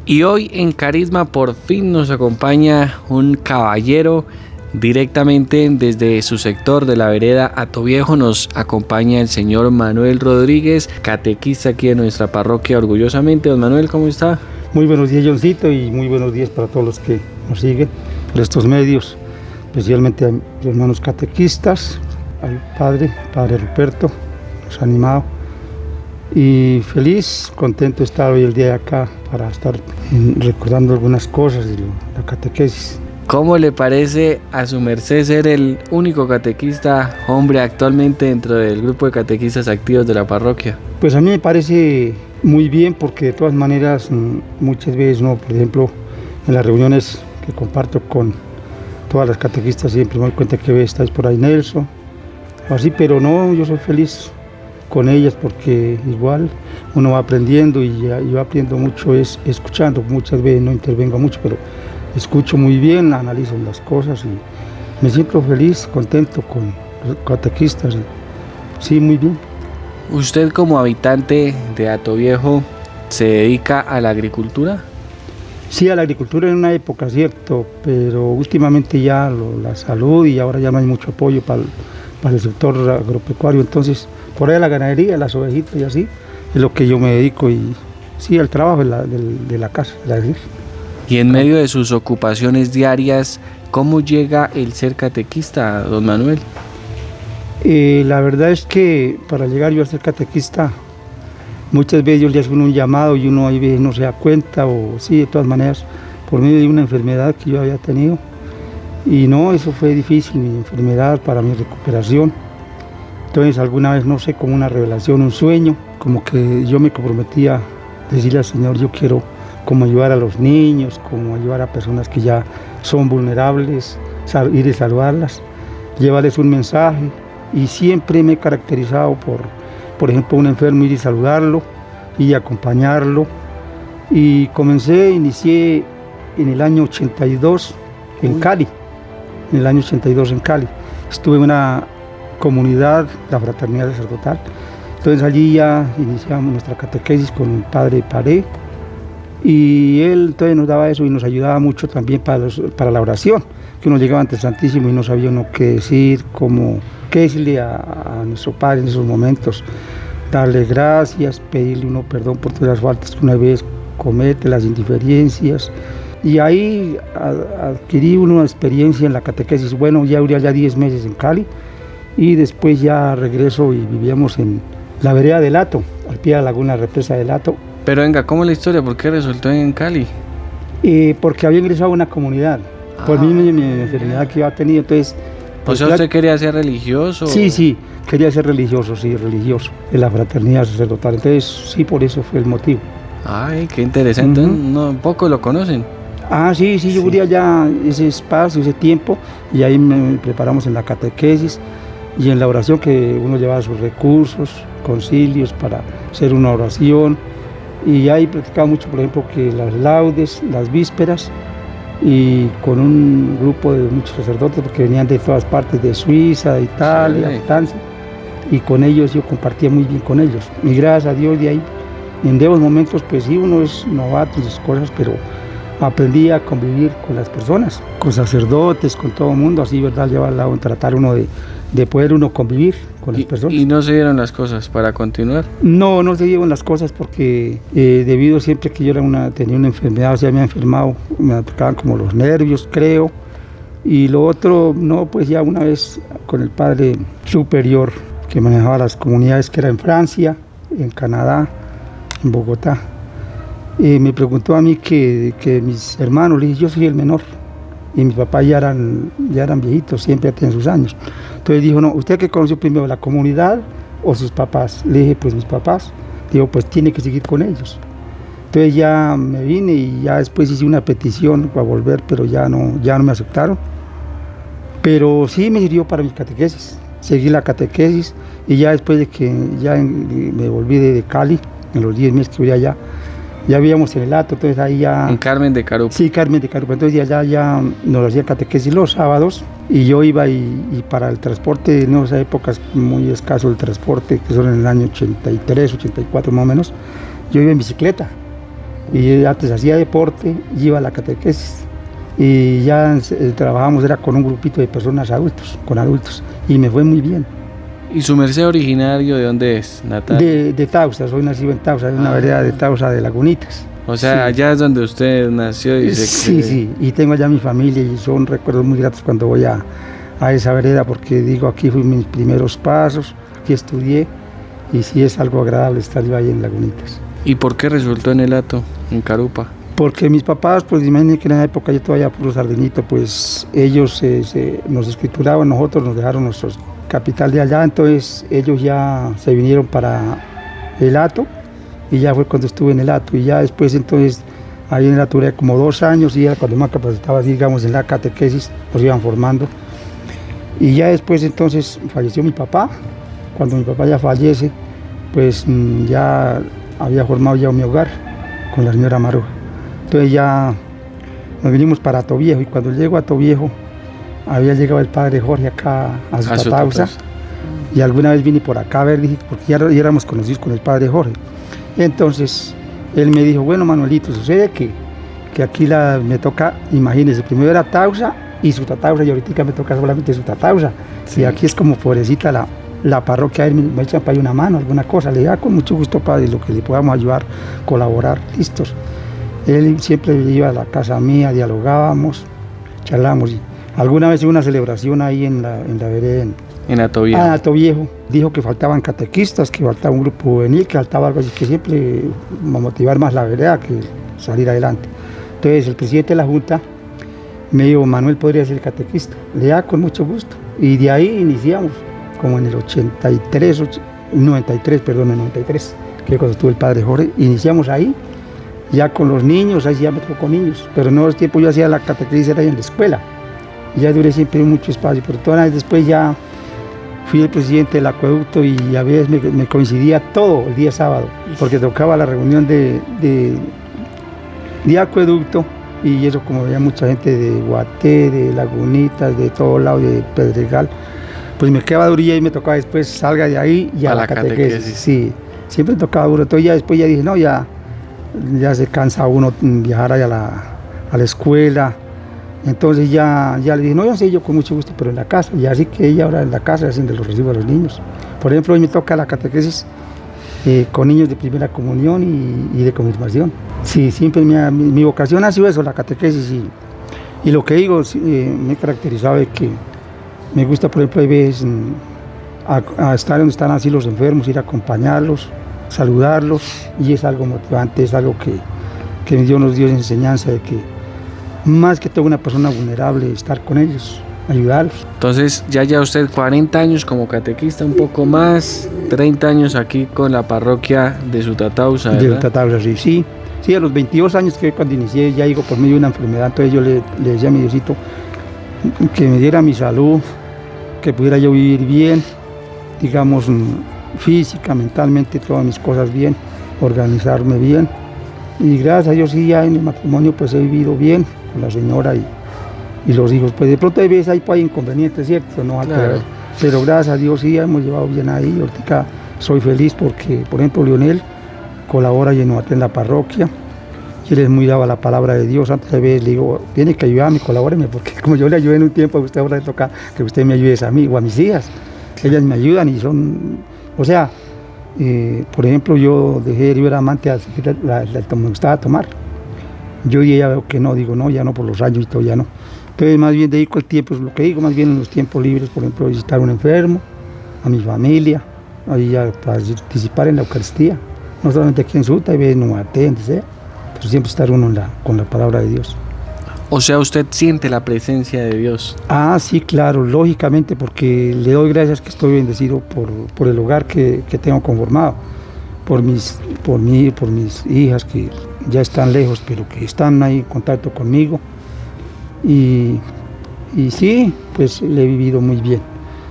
Y hoy en Carisma por fin nos acompaña un caballero directamente desde su sector de la vereda Hatoviejo. Nos acompaña el señor Manuel Rodríguez, catequista aquí en nuestra parroquia orgullosamente. Don Manuel, ¿cómo está? Muy buenos días, Johncito, y muy buenos días para todos los que nos siguen por estos medios, especialmente a mis hermanos catequistas, al padre Ruperto, nos ha animado. Y feliz, contento de estar hoy el día de acá para estar recordando algunas cosas de la catequesis. ¿Cómo le parece a su merced ser el único catequista hombre actualmente dentro del grupo de catequistas activos de la parroquia? Pues a mí me parece muy bien, porque de todas maneras muchas veces, por ejemplo, en las reuniones que comparto con todas las catequistas siempre me doy cuenta que estáis por ahí, Nelson, o así, pero no, yo soy feliz con ellas porque igual uno va aprendiendo y yo aprendo mucho es escuchando. Muchas veces no intervengo mucho, pero escucho muy bien, analizo las cosas y me siento feliz, contento con los catequistas. Sí, muy bien. ¿Usted como habitante de Hatoviejo se dedica a la agricultura? Sí, a la agricultura en una época, cierto, pero últimamente ya la salud y ahora ya no hay mucho apoyo para el sector agropecuario, entonces por ahí la ganadería, las ovejitas y así, es lo que yo me dedico, y sí, al trabajo de la casa, de la iglesia. Y en medio de sus ocupaciones diarias, ¿cómo llega el ser catequista, don Manuel? La verdad es que para llegar yo a ser catequista, muchas veces yo le hago un llamado y uno ahí veces no se da cuenta, o sí, de todas maneras, por medio de una enfermedad que yo había tenido. Y no, eso fue difícil, mi enfermedad, para mi recuperación. Entonces alguna vez, no sé, como una revelación, un sueño, como que yo me comprometía a decirle al Señor, yo quiero como ayudar a los niños, como ayudar a personas que ya son vulnerables, ir y saludarlas, llevarles un mensaje. Y siempre me he caracterizado por ejemplo, un enfermo, ir y saludarlo y acompañarlo. Y inicié en el año 82 en Cali, Estuve en una comunidad, la Fraternidad Sacerdotal. Entonces allí ya iniciamos nuestra catequesis con el padre Paré, y él entonces nos daba eso y nos ayudaba mucho también para la oración, que uno llegaba ante el Santísimo y no sabía uno qué decir, qué decirle a nuestro Padre en esos momentos, darle gracias, pedirle uno perdón por todas las faltas que una vez comete, las indiferencias. Y ahí adquirí una experiencia en la catequesis. Bueno, ya duré ya 10 meses en Cali, y después ya regreso y vivíamos en la vereda del Hato, al pie de la laguna, represa del Hato. Pero venga, ¿cómo es la historia? ¿Por qué resultó en Cali? Porque había ingresado a una comunidad, por mi enfermedad que había tenido. Entonces, o sea, ¿usted quería ser religioso? Sí, quería ser religioso, en la Fraternidad Sacerdotal. Entonces, sí, por eso fue el motivo. Ay, qué interesante. No, pocos lo conocen. Sí, yo quería ya ese espacio, ese tiempo, y ahí me preparamos en la catequesis y en la oración, que uno llevaba sus recursos, concilios para hacer una oración. Y ahí practicaba mucho, por ejemplo, que las laudes, las vísperas, y con un grupo de muchos sacerdotes, porque venían de todas partes, de Suiza, de Italia, de Francia, y con ellos yo compartía muy bien con ellos. Y gracias a Dios de ahí, en dedos momentos, pues sí, uno es novato y esas cosas, pero aprendí a convivir con las personas, con sacerdotes, con todo el mundo, así, ¿verdad? Tratar uno de poder uno convivir con las personas. ¿Y no se dieron las cosas para continuar? No se dieron las cosas porque debido siempre que yo tenía una enfermedad, o sea, me había enfermado, me atacaban como los nervios, creo. Y lo otro, no, pues ya una vez con el padre superior que manejaba las comunidades, que era en Francia, en Canadá, en Bogotá, me preguntó a mí que mis hermanos, le dije, yo soy el menor, y mis papás ya eran viejitos, siempre tenían sus años. Entonces dijo, no, ¿usted qué conoció primero, la comunidad o sus papás? Le dije, pues mis papás. Digo, pues tiene que seguir con ellos. Entonces ya me vine y ya después hice una petición para volver, pero ya no me aceptaron. Pero sí me sirvió para mi catequesis. Seguí la catequesis, y ya después de que me volví de Cali, en los 10 meses que voy allá, ya vivíamos en el Hato, entonces ahí ya... En Carmen de Carupa. Sí, Carmen de Carupa. Entonces ya nos hacían catequesis los sábados, y yo iba y para el transporte, en esas épocas muy escaso el transporte, que son en el año 83, 84 más o menos, yo iba en bicicleta. y antes hacía deporte y iba a la catequesis. Y ya trabajamos, era con un grupito de personas con adultos, y me fue muy bien. ¿Y su merced originario de dónde es, natal? De Tausa, soy nacido en Tausa, en una vereda de Tausa de Lagunitas. O sea, sí, allá es donde usted nació y Sí, y tengo allá mi familia y son recuerdos muy gratos cuando voy a esa vereda, porque digo, aquí fui mis primeros pasos, aquí estudié, y sí es algo agradable estar yo ahí en Lagunitas. ¿Y por qué resultó en el Hato, en Carupa? Porque mis papás, pues imagínense que en esa época yo todavía puro sardinito, pues ellos nos escrituraban, nosotros nos dejaron nuestro capital de allá, entonces ellos ya se vinieron para el Hato, y ya fue cuando estuve en el Hato, y ya después entonces ahí en el Hato duré como 2 años, y ya cuando me capacitaba, digamos, en la catequesis, nos iban formando. Y ya después entonces falleció mi papá. Cuando mi papá ya fallece, pues ya había formado ya mi hogar con la señora Maruja. Entonces ya nos vinimos para Atoviejo, y cuando llego a Atoviejo había llegado el padre Jorge acá a Zutatausa, y alguna vez vine por acá a ver, dije, porque ya éramos conocidos con el padre Jorge. Entonces él me dijo, bueno, Manuelito, sucede que aquí me toca, imagínense, primero era Tausa y Zutatausa, y ahorita me toca solamente Zutatausa. Sí. Y aquí es como pobrecita la parroquia, él me echan para ahí una mano, alguna cosa. Le digo, con mucho gusto, padre, lo que le podamos ayudar, colaborar, listos. Él siempre iba a la casa mía, dialogábamos, charlábamos. Y alguna vez hubo una celebración ahí en la vereda. En Atoviejo. Atoviejo. Dijo que faltaban catequistas, que faltaba un grupo juvenil, que faltaba algo así, que siempre motivar más la vereda que salir adelante. Entonces el presidente de la Junta me dijo, Manuel podría ser catequista. Le da con mucho gusto. Y de ahí iniciamos, como en el 93, que cuando estuvo el padre Jorge, iniciamos ahí, ya con los niños, ahí ya me tocó con niños. Pero en los tiempos yo hacía la catequesis, era ahí en la escuela. Y ya duré siempre mucho espacio, pero todas las veces después ya fui el presidente del acueducto, y a veces me coincidía todo el día sábado, porque tocaba la reunión de acueducto, y eso, como había mucha gente de Guaté, de Lagunitas, de todos lados, de Pedregal, pues me quedaba durilla y me tocaba después, salga de ahí y a la catequesis. Sí, siempre tocaba duro. Entonces ya después ya dije, no, ya se cansa uno viajar allá a la escuela. Entonces ya le dije, no, yo sé, yo con mucho gusto, pero en la casa. Y así que ella ahora en la casa haciendo los recibos a los niños. Por ejemplo, hoy me toca la catequesis con niños de primera comunión y de confirmación. Sí, siempre mi vocación ha sido eso, la catequesis. Y lo que digo, me he caracterizado de que me gusta, por ejemplo, hay veces a estar donde están así los enfermos, ir a acompañarlos, saludarlos, y es algo motivante, es algo que Dios nos dio enseñanza de que más que todo una persona vulnerable, estar con ellos, ayudarlos. Entonces ya usted 40 años como catequista, un poco más, 30 años aquí con la parroquia de Zutatausa, ¿verdad? De Zutatausa, sí. Sí, a los 22 años que cuando inicié, ya digo, por medio de una enfermedad, entonces yo le decía a mi Diosito que me diera mi salud, que pudiera yo vivir bien, digamos, física, mentalmente, todas mis cosas bien, organizarme bien. Y gracias a Dios, sí, ya en el matrimonio pues he vivido bien con la señora y los hijos. Pues de pronto hay veces hay inconvenientes, ¿cierto? No, claro. Pero gracias a Dios sí hemos llevado bien ahí. Ahorita soy feliz porque, por ejemplo, Leonel colabora en la parroquia, y él es muy dado a la palabra de Dios. Antes de veces le digo, tiene que ayudarme, colabóreme, porque como yo le ayudé en un tiempo, a usted ahora le toca que usted me ayude a mí o a mis hijas. Ellas me ayudan y son, o sea, por ejemplo, yo era amante me gustaba tomar. Yo ya veo que no, digo, no, ya no, por los años y todo, ya no. Entonces más bien dedico el tiempo, es lo que digo, más bien en los tiempos libres, por ejemplo, visitar a un enfermo, a mi familia, ahí ya para participar en la Eucaristía. No solamente aquí en Zuta, y no atende, pero siempre estar uno con la palabra de Dios. O sea, usted siente la presencia de Dios. Ah, sí, claro, lógicamente, porque le doy gracias que estoy bendecido por el hogar que tengo conformado, por mis hijas que ya están lejos, pero que están ahí en contacto conmigo. Y sí, pues le he vivido muy bien.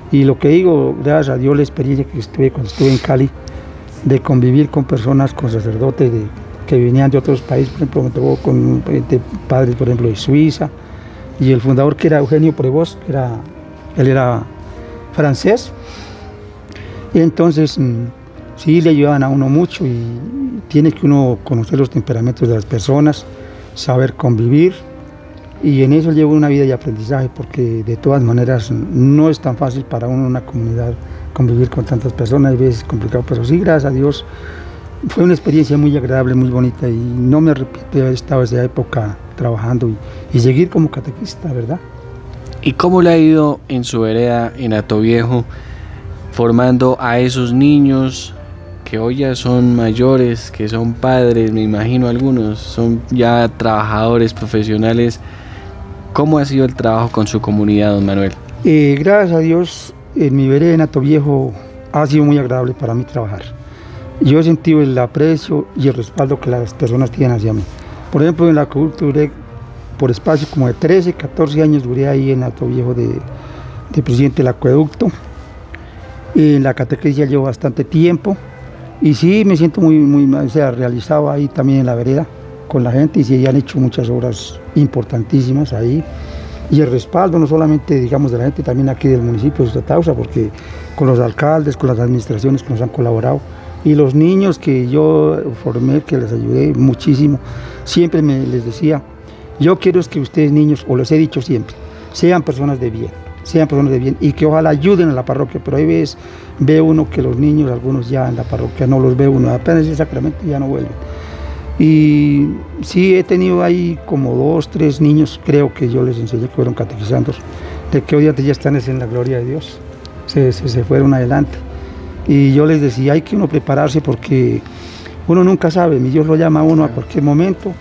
Y lo que digo, gracias a Dios, la experiencia que cuando estuve en Cali, de convivir con personas, con sacerdotes que venían de otros países. Por ejemplo, me tocó con padres, por ejemplo, de Suiza, y el fundador, que era Eugenio Prevost, él era francés, y entonces sí le ayudaban a uno mucho y tiene que uno conocer los temperamentos de las personas, saber convivir y en eso llevo una vida de aprendizaje porque de todas maneras no es tan fácil para uno en una comunidad convivir con tantas personas, a veces es complicado, pero sí, gracias a Dios, fue una experiencia muy agradable, muy bonita y no me arrepiento de haber estado en esa época trabajando y seguir como catequista, ¿verdad? ¿Y cómo le ha ido en su vereda en Atoviejo formando a esos niños que hoy ya son mayores, que son padres, me imagino algunos, son ya trabajadores profesionales? ¿Cómo ha sido el trabajo con su comunidad, don Manuel? Gracias a Dios, en mi vereda en Atoviejo ha sido muy agradable para mí trabajar. Yo he sentido el aprecio y el respaldo que las personas tienen hacia mí. Por ejemplo, en la acueducto duré por espacio como de 13, 14 años duré ahí en Atoviejo de presidente del acueducto. En la catequesis ya llevo bastante tiempo y sí me siento muy realizado ahí también en la vereda con la gente y sí han hecho muchas obras importantísimas ahí. Y el respaldo no solamente digamos de la gente, también aquí del municipio de Sotatausa, porque con los alcaldes, con las administraciones que nos han colaborado y los niños que yo formé, que les ayudé muchísimo, siempre les decía, yo quiero es que ustedes niños, o les he dicho siempre, sean personas de bien y que ojalá ayuden a la parroquia, pero hay veces ve uno que los niños, algunos ya en la parroquia no los ve uno, apenas el sacramento ya no vuelven. Y sí he tenido ahí como 2, 3 niños, creo que yo les enseñé que fueron catequizandos, de que hoy día ya están en la gloria de Dios, se fueron adelante. Y yo les decía, hay que uno prepararse porque uno nunca sabe, mi Dios lo llama a uno a cualquier momento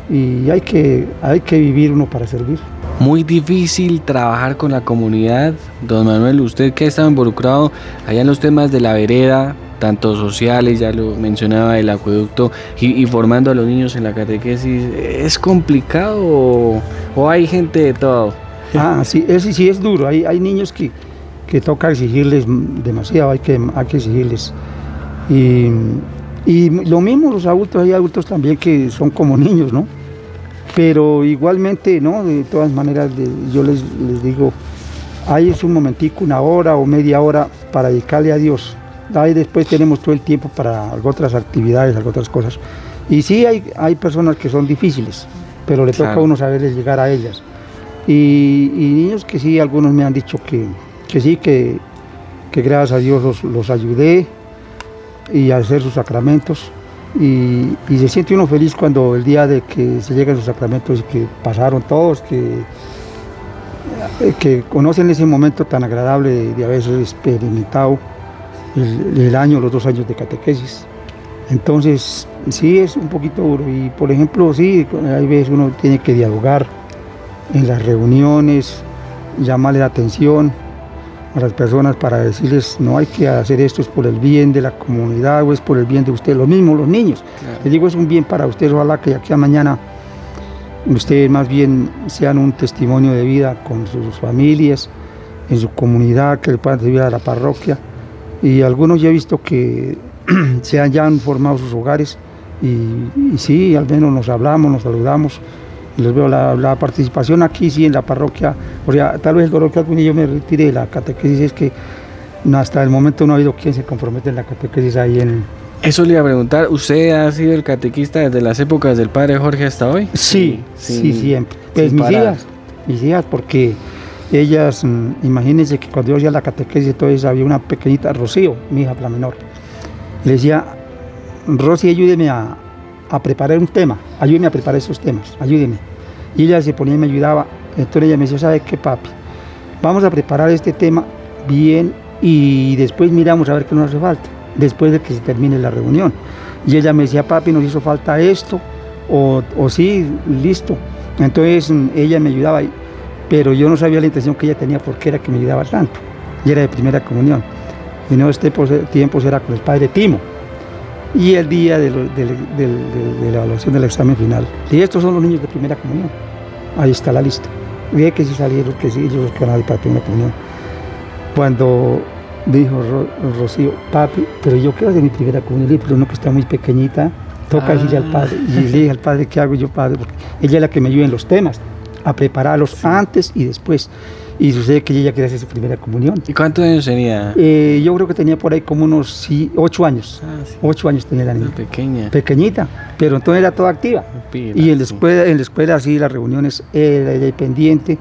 y hay que vivir uno para servir. Muy difícil trabajar con la comunidad, don Manuel, usted que ha estado involucrado allá en los temas de la vereda, tanto sociales, ya lo mencionaba, el acueducto y formando a los niños en la catequesis, ¿es complicado o hay gente de todo? Sí es duro, hay niños que toca exigirles demasiado, hay que exigirles. Y lo mismo los adultos, hay adultos también que son como niños, ¿no? Pero igualmente, ¿no? De todas maneras, yo les digo, hay un momentico, 1 hora o media hora para dedicarle a Dios. Ahí después tenemos todo el tiempo para otras actividades, otras cosas. Y sí hay personas que son difíciles, pero le toca a uno saberles llegar a ellas. Y niños que sí, algunos me han dicho que sí, que gracias a Dios los ayudé y a hacer sus sacramentos. Y se siente uno feliz cuando el día de que se llegan sus sacramentos y que pasaron todos, que conocen ese momento tan agradable de haber experimentado el año, los 2 años de catequesis. Entonces sí es un poquito duro y por ejemplo sí, hay veces uno tiene que dialogar en las reuniones, llamarle la atención a las personas para decirles no hay que hacer esto, es por el bien de la comunidad o es por el bien de ustedes, lo mismo los niños, claro. Les digo es un bien para ustedes, ojalá que aquí a mañana ustedes más bien sean un testimonio de vida con sus familias, en su comunidad, que le puedan servir a la parroquia y algunos ya he visto que ya han formado sus hogares y sí, al menos nos hablamos, nos saludamos. Les veo la participación aquí, sí, en la parroquia, o sea, tal vez el dolor que algún yo me retire de la catequesis es que hasta el momento no ha habido quien se compromete en la catequesis ahí en... Eso le iba a preguntar, ¿usted ha sido el catequista desde las épocas del padre Jorge hasta hoy? Sí, siempre. Pues mis hijas, porque ellas, imagínense que cuando yo hacía la catequesis, entonces había una pequeñita, Rocío, mi hija, la menor, le decía, Rosy, ayúdeme a preparar un tema, ayúdeme a preparar esos temas, ayúdeme. Y ella se ponía y me ayudaba, entonces ella me decía, ¿sabe qué, papi? Vamos a preparar este tema bien y después miramos a ver qué nos hace falta, después de que se termine la reunión. Y ella me decía, papi, nos hizo falta esto, o sí, listo. Entonces ella me ayudaba, pero yo no sabía la intención que ella tenía, porque era que me ayudaba tanto. Y era de primera comunión. Y en este tiempo era con el padre Timo. Y el día de la evaluación del examen final. Y estos son los niños de primera comunión. Ahí está la lista. Ve que sí salieron, que sí, ellos que van a ir para primera comunión. Cuando dijo Rocío, papi, pero yo quiero hacer mi primera comunión, pero uno que está muy pequeñita, toca decirle al padre. Y le dije al padre, ¿qué hago yo, padre? Porque ella es la que me ayuda en los temas, a prepararlos antes y después. y sucede que ella quería hacer su primera comunión. ¿Y cuántos años tenía? Yo creo que tenía por ahí como unos 8 años. Sí. 8 años tenía la niña. Pequeña. Pequeñita, pero entonces era toda activa. Y en la escuela sí, las reuniones era pendiente.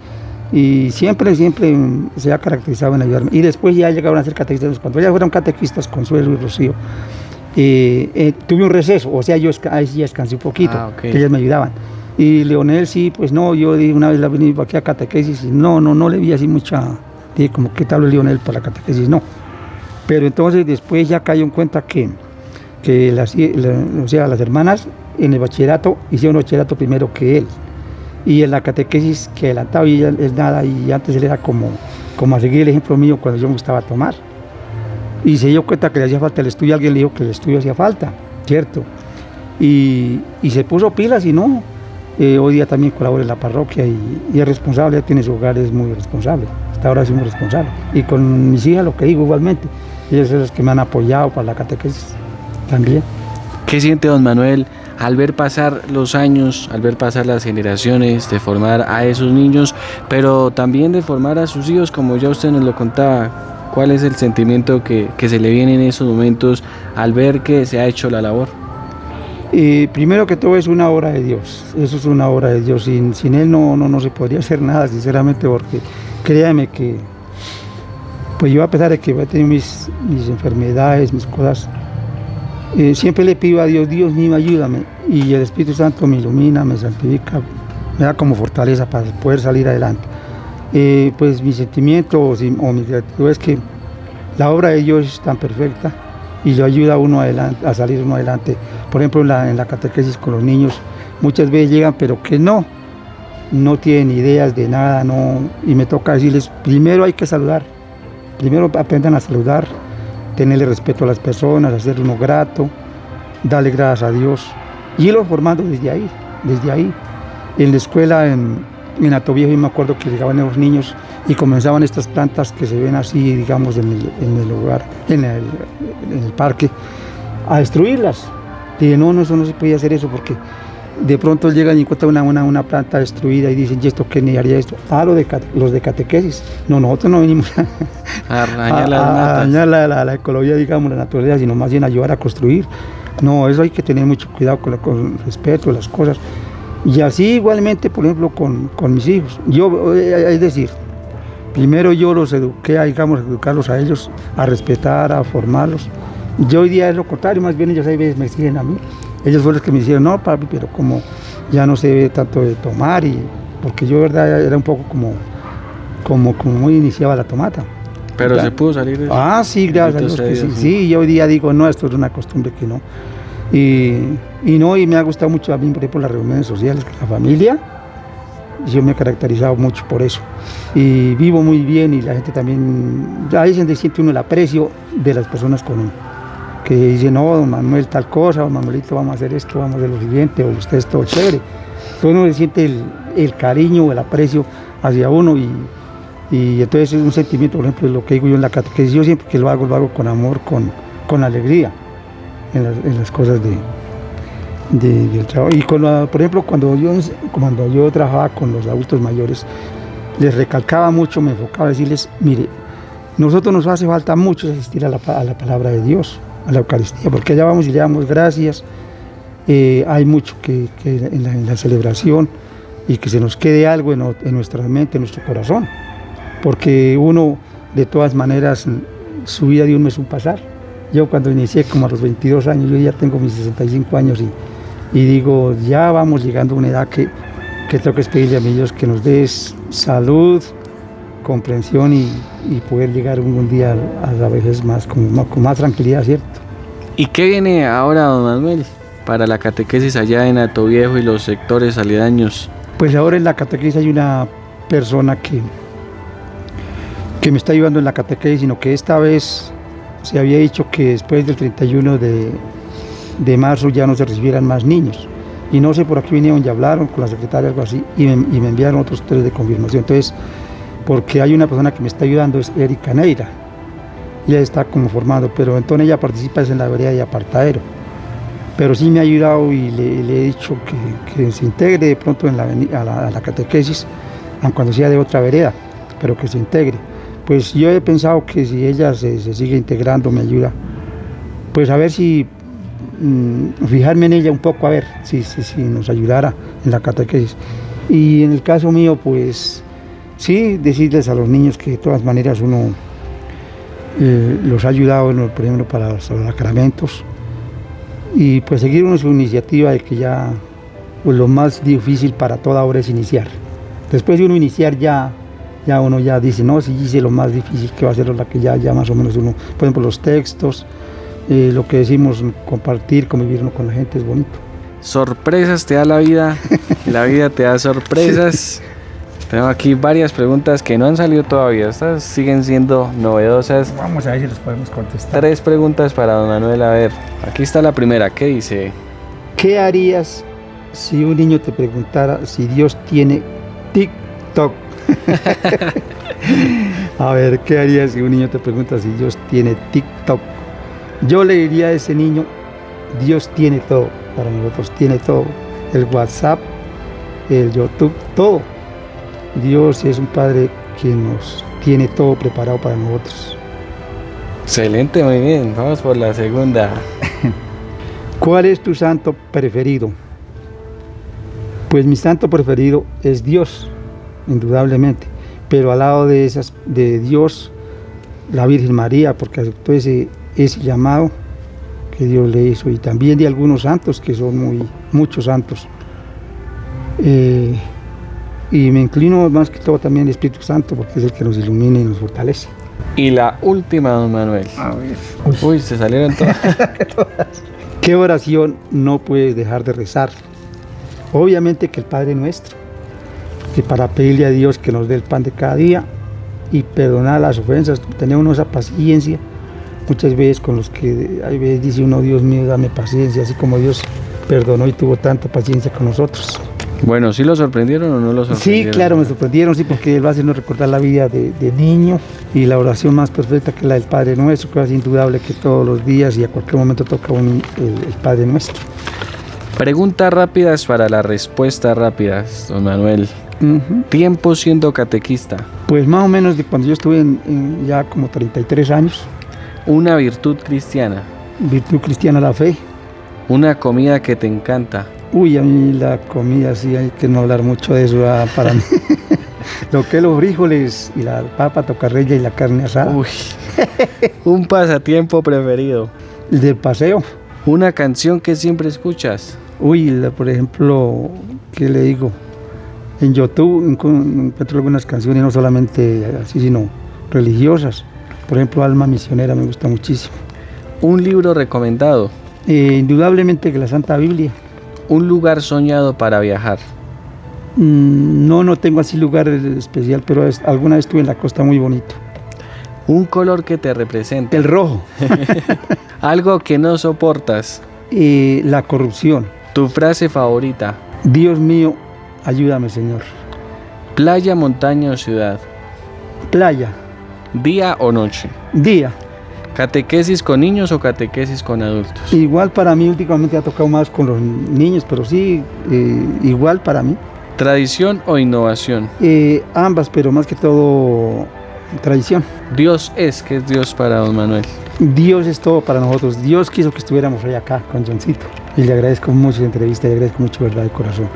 Y siempre se ha caracterizado en ayudarme. Y después ya llegaron a ser catequistas. Cuando ya fueron catequistas, Consuelo y Rocío, tuve un receso, o sea, yo ahí sí descansé un poquito, que ellas me ayudaban. Y Leonel sí, pues no, yo una vez la vine aquí a catequesis y no le vi así mucha, dije como, ¿qué tal Leonel para la catequesis? No. Pero entonces después ya cayó en cuenta que o sea, las hermanas en el bachillerato hicieron el bachillerato primero que él. Y en la catequesis que adelantaba y él nada, y antes él era como a seguir el ejemplo mío cuando yo me gustaba tomar. Y se dio cuenta que le hacía falta el estudio, alguien le dijo que el estudio hacía falta, ¿cierto? Y se puso pilas y no, hoy día también colabora en la parroquia y es responsable, ya tiene su hogar, es muy responsable, hasta ahora es muy responsable. Y con mis hijas lo que digo igualmente, ellas son las que me han apoyado para la catequesis también. ¿Qué siente don Manuel al ver pasar los años, al ver pasar las generaciones, de formar a esos niños, pero también de formar a sus hijos, como ya usted nos lo contaba? ¿Cuál es el sentimiento que se le viene en esos momentos al ver que se ha hecho la labor? Primero que todo es una obra de Dios, eso es una obra de Dios, sin Él no se podría hacer nada, sinceramente, porque créame que, pues yo a pesar de que he tenido mis enfermedades, mis cosas, siempre le pido a Dios, Dios mío, ayúdame, y el Espíritu Santo me ilumina, me santifica, me da como fortaleza para poder salir adelante. Pues mi sentimiento o mi gratitud es que la obra de Dios es tan perfecta y lo ayuda a uno a salir uno adelante. Por ejemplo, en la catequesis con los niños, muchas veces llegan, pero que no tienen ideas de nada, y me toca decirles, primero hay que saludar, primero aprendan a saludar, tenerle respeto a las personas, hacer uno grato, darle gracias a Dios, y irlo formando desde ahí. En la escuela, en Atoviejo, yo me acuerdo que llegaban los niños y comenzaban estas plantas que se ven así, digamos, en el lugar, en el parque, a destruirlas. Dije, no, eso no se podía hacer eso, porque de pronto llegan y encuentran una planta destruida y dicen, ¿y esto qué ni haría esto? Los de catequesis. No, nosotros no venimos a dañar la ecología, digamos, la naturaleza, sino más bien ayudar a construir. No, eso hay que tener mucho cuidado con respeto a las cosas. Y así igualmente, por ejemplo, con mis hijos. Yo, es decir, primero yo los eduqué, educarlos a ellos, a respetar, a formarlos. Yo hoy día es lo contrario, más bien ellos a veces me exigen a mí. Ellos fueron los que me dijeron, no papi, pero como ya no se ve tanto de tomar, porque yo verdad era un poco como muy iniciaba la tomata. Pero ¿verdad? Se pudo salir de eso. Sí, gracias a Dios que sí. Y hoy día digo, no, esto es una costumbre que no. Y me ha gustado mucho a mí, por ejemplo, las reuniones sociales, la familia. Yo me he caracterizado mucho por eso. Y vivo muy bien y la gente también, a veces siente uno el aprecio de las personas con uno. Que dicen, no, don Manuel tal cosa, don Manuelito vamos a hacer esto, vamos a hacer lo siguiente, o usted es todo chévere. Entonces uno le siente el cariño, el aprecio hacia uno y entonces es un sentimiento, por ejemplo, lo que digo yo en la catequesis, yo siempre que lo hago con amor, con alegría en las cosas del trabajo. Y por ejemplo, cuando yo trabajaba con los adultos mayores, les recalcaba mucho, me enfocaba a decirles, mire, nosotros nos hace falta mucho asistir a la palabra de Dios, a la Eucaristía, porque allá vamos y le damos gracias, hay mucho que en la celebración y que se nos quede algo en nuestra mente, en nuestro corazón, porque uno, de todas maneras, su vida de uno es un pasar. Yo cuando inicié como a los 22 años, yo ya tengo mis 65 años y digo, ya vamos llegando a una edad que tengo que pedirle a mi Dios que nos dé salud, comprensión y poder llegar un día a la vejez con más tranquilidad, ¿cierto? ¿Y qué viene ahora, don Manuel, para la catequesis allá en Atoviejo y los sectores aledaños? Pues ahora en la catequesis hay una persona que me está ayudando en la catequesis, sino que esta vez se había dicho que después del 31 de marzo ya no se recibieran más niños. Y no sé, por aquí vinieron y hablaron con la secretaria, algo así, y me enviaron otros 3 de confirmación. Entonces, porque hay una persona que me está ayudando, es Erika Neira. Ella está como formando, pero entonces ella participa en la vereda de Apartadero. Pero sí me ha ayudado y le he dicho que se integre de pronto a la catequesis, aun cuando sea de otra vereda. pero que se integre. Pues yo he pensado que si ella se sigue integrando, me ayuda, pues a ver si fijarme en ella un poco, a ver si nos ayudara en la catequesis. Y en el caso mío, pues sí, decirles a los niños que de todas maneras uno los ha ayudado, por ejemplo, para los sacramentos, y pues seguir uno su iniciativa de que ya pues, lo más difícil para toda obra es iniciar. Después de uno iniciar ya uno ya dice, no, si hice lo más difícil, que va a ser la que ya más o menos uno, por ejemplo, los textos, lo que decimos, compartir, convivir uno con la gente es bonito. Sorpresas te da la vida te da sorpresas. Sí. Tengo aquí varias preguntas que no han salido todavía, estas siguen siendo novedosas. Vamos a ver si los podemos contestar. 3 preguntas para don Manuel, a ver, aquí está la primera, ¿qué dice? ¿Qué harías si un niño te preguntara si Dios tiene TikTok? A ver, ¿qué harías si un niño te pregunta si Dios tiene TikTok? Yo le diría a ese niño, Dios tiene todo, para nosotros tiene todo, el WhatsApp, el YouTube, todo. Dios es un Padre que nos tiene todo preparado para nosotros. Excelente, muy bien, vamos por la segunda. ¿Cuál es tu santo preferido? Pues mi santo preferido es Dios, indudablemente, pero al lado de Dios, la Virgen María, porque aceptó ese llamado que Dios le hizo, y también de algunos santos, que son muchos santos. Y me inclino más que todo también al Espíritu Santo, porque es el que nos ilumina y nos fortalece. Y la última, don Manuel. A ver. Uy, se salieron todas. ¿Qué oración no puedes dejar de rezar? Obviamente que el Padre Nuestro, que para pedirle a Dios que nos dé el pan de cada día y perdonar las ofensas, tener uno esa paciencia, muchas veces con los que hay veces dice uno, Dios mío, dame paciencia, así como Dios perdonó y tuvo tanta paciencia con nosotros. Bueno, ¿sí lo sorprendieron o no lo sorprendieron? Sí, claro, me sorprendieron, sí, porque él va a hacernos recordar la vida de niño, y la oración más perfecta que es la del Padre Nuestro, que es indudable que todos los días y a cualquier momento toca el Padre Nuestro. Preguntas rápidas para las respuestas rápidas, don Manuel. ¿Tiempo siendo catequista? Pues más o menos de cuando yo estuve ya como 33 años. ¿Una virtud cristiana? Virtud cristiana, la fe. ¿Una comida que te encanta? Uy, a mí la comida, sí, hay que no hablar mucho de eso para mí. Lo que es los frijoles y la papa tocarrella y la carne asada. Uy. ¿Un pasatiempo preferido? El del paseo. ¿Una canción que siempre escuchas? Uy, por ejemplo, ¿qué le digo? En YouTube encuentro algunas canciones, no solamente así, sino religiosas. Por ejemplo, Alma Misionera me gusta muchísimo. ¿Un libro recomendado? Indudablemente que la Santa Biblia. ¿Un lugar soñado para viajar? No tengo así lugar especial, pero alguna vez estuve en la costa, muy bonito. ¿Un color que te representa? El rojo. ¿Algo que no soportas? La corrupción. ¿Tu frase favorita? Dios mío, ayúdame, Señor. ¿Playa, montaña o ciudad? Playa. ¿Día o noche? Día. ¿Catequesis con niños o catequesis con adultos? Igual para mí, últimamente ha tocado más con los niños, pero sí, igual para mí. ¿Tradición o innovación? Ambas, pero más que todo tradición. Dios es, ¿qué es Dios para don Manuel? Dios es todo para nosotros. Dios quiso que estuviéramos hoy acá con Johncito. Y le agradezco mucho la entrevista, le agradezco mucho, verdad, de corazón.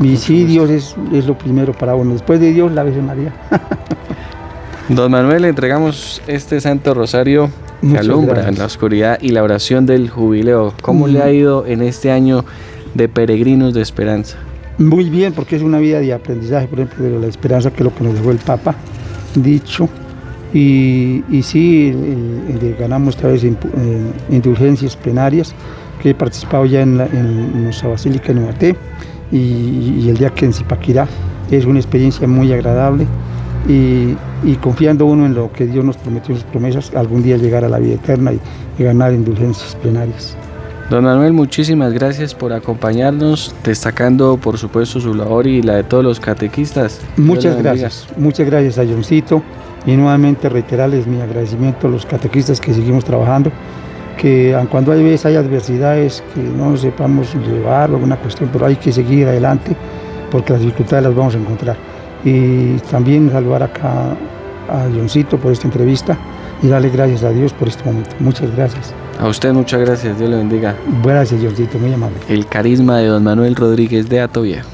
Y sí, Dios es lo primero para uno. Después de Dios, la Virgen María. Don Manuel, le entregamos este Santo Rosario que alumbra en la oscuridad y la oración del jubileo. ¿Cómo le ha ido en este año de peregrinos de esperanza? Muy bien, porque es una vida de aprendizaje, por ejemplo, de la esperanza, que es lo que nos dejó el Papa, dicho. Y sí, ganamos esta vez indulgencias plenarias, que he participado ya en nuestra basílica en Ubaté, y el día que en Zipaquirá. Es una experiencia muy agradable, y confiando uno en lo que Dios nos prometió en sus promesas, algún día llegar a la vida eterna y ganar indulgencias plenarias. Don Manuel, muchísimas gracias por acompañarnos, destacando por supuesto su labor y la de todos los catequistas. Muchas gracias a Johncito, y nuevamente reiterarles mi agradecimiento a los catequistas que seguimos trabajando, que cuando hay adversidades que no sepamos llevar alguna cuestión, pero hay que seguir adelante, porque las dificultades las vamos a encontrar. Y también saludar acá a Johncito por esta entrevista y darle gracias a Dios por este momento. Muchas gracias. A usted muchas gracias, Dios le bendiga. Gracias, Johncito, muy amable. El carisma de don Manuel Rodríguez de Hatoviejo.